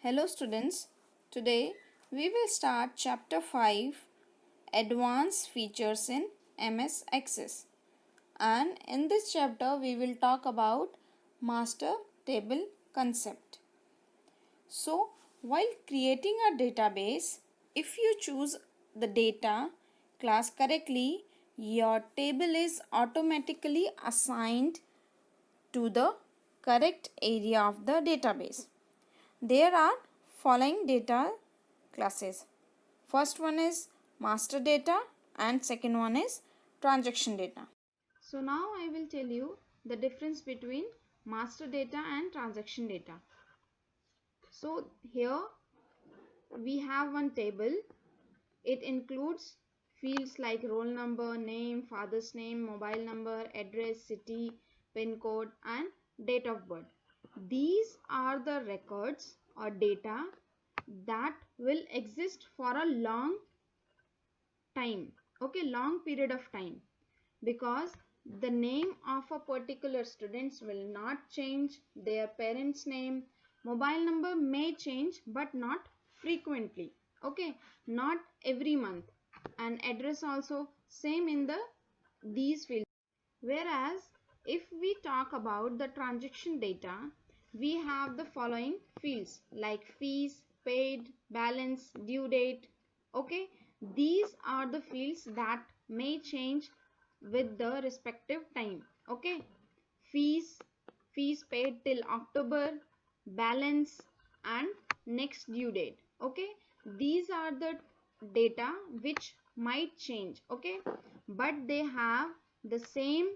Hello students, today we will start chapter 5 Advanced Features in MS Access, and in this chapter we will talk about master table concept. So while creating a database, if you choose the data class correctly, your table is automatically assigned to the correct area of the database. There are following data classes. First one is master data and second one is transaction data. So now I will tell you the difference between master data and transaction data. So here we have one table. It includes fields like roll number, name, father's name, mobile number, address, city, pin code and date of birth. These are the records or data that will exist for a long time, long period of time, because the name of a particular students will not change, their parents name, mobile number may change but not frequently, not every month, and address also same in these fields. Whereas if we talk about the transaction data, we have the following fields like fees, paid, balance, due date. These are the fields that may change with the respective time. Fees, fees paid till October, balance and next due date. These are the data which might change, but they have the same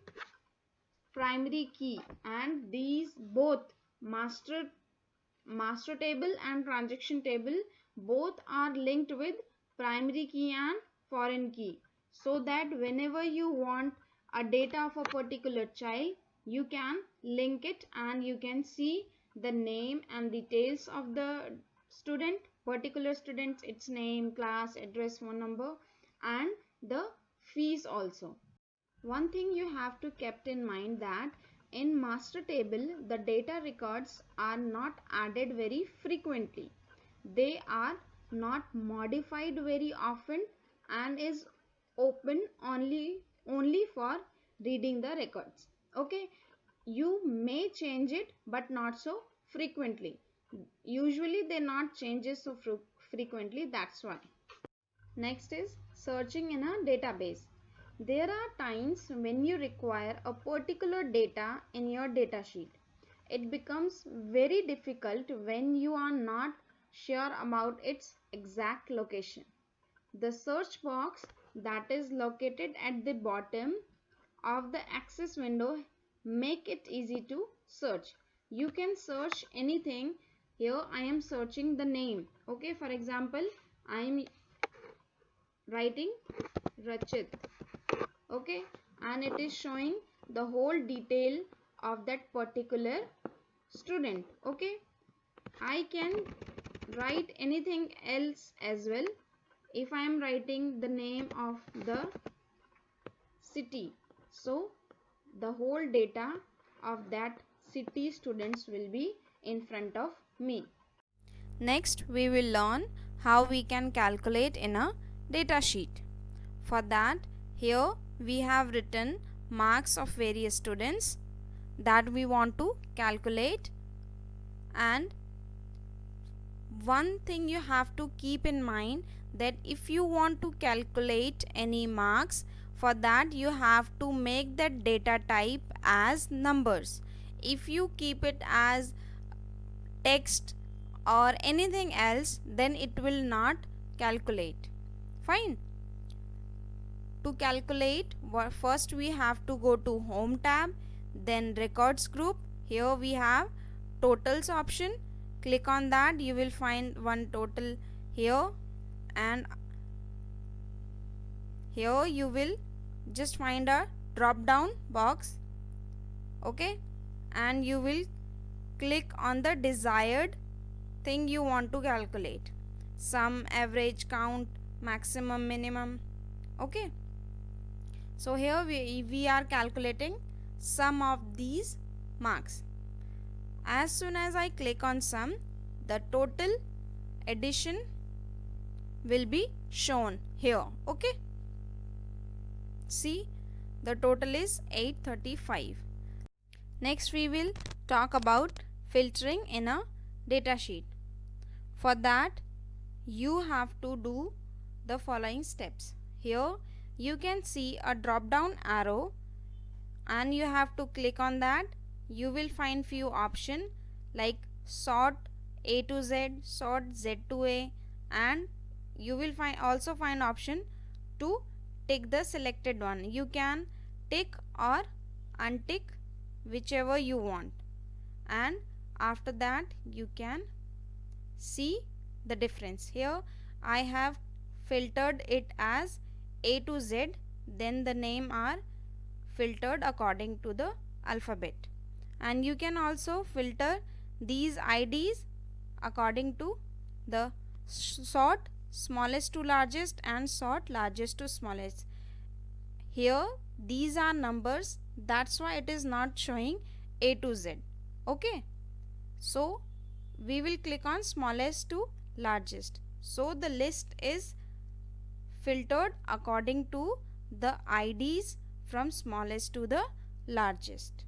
primary key, and these both master table and transaction table both are linked with primary key and foreign key, so that whenever you want a data of a particular child, you can link it and you can see the name and details of the particular student, its name, class, address, phone number and the fees also. One thing you have to keep in mind that in master table the data records are not added very frequently. They are not modified very often and is open only for reading the records. You may change it but not so frequently. Usually they not changes so frequently, that's why. Next is searching in a database. There are times when you require a particular data in your datasheet. It becomes very difficult when you are not sure about its exact location. The search box that is located at the bottom of the access window make it easy to search. You can search anything. Here I am searching the name. For example, I am writing Rachit, and it is showing the whole detail of that particular student. I can write anything else as well. If I am writing the name of the city, so the whole data of that city students will be in front of me. Next, we will learn how we can calculate in a data sheet. For that, here we have written marks of various students that we want to calculate, and one thing you have to keep in mind that if you want to calculate any marks, for that you have to make that data type as numbers. If you keep it as text or anything else, then it will not calculate. Fine. To calculate, first we have to go to home tab, then records group. Here we have totals option. Click on that, you will find one total here, and here you will just find a drop down box, and you will click on the desired thing you want to calculate: sum, average, count, maximum, minimum. So here we are calculating sum of these marks. As soon as I click on sum, the total addition will be shown here. Okay, see, the total is 835. Next we will talk about filtering in a data sheet. For that you have to do the following steps. Here you can see a drop down arrow and you have to click on that. You will find few options like sort A to Z, sort Z to A, and you will also find option to tick the selected one. You can tick or untick whichever you want, and after that you can see the difference. Here I have filtered it as A to Z, then the name are filtered according to the alphabet, and you can also filter these IDs according to the sort smallest to largest and sort largest to smallest. Here these are numbers, that's why it is not showing A to Z. Okay, so we will click on smallest to largest. So the list is filtered according to the IDs from smallest to the largest.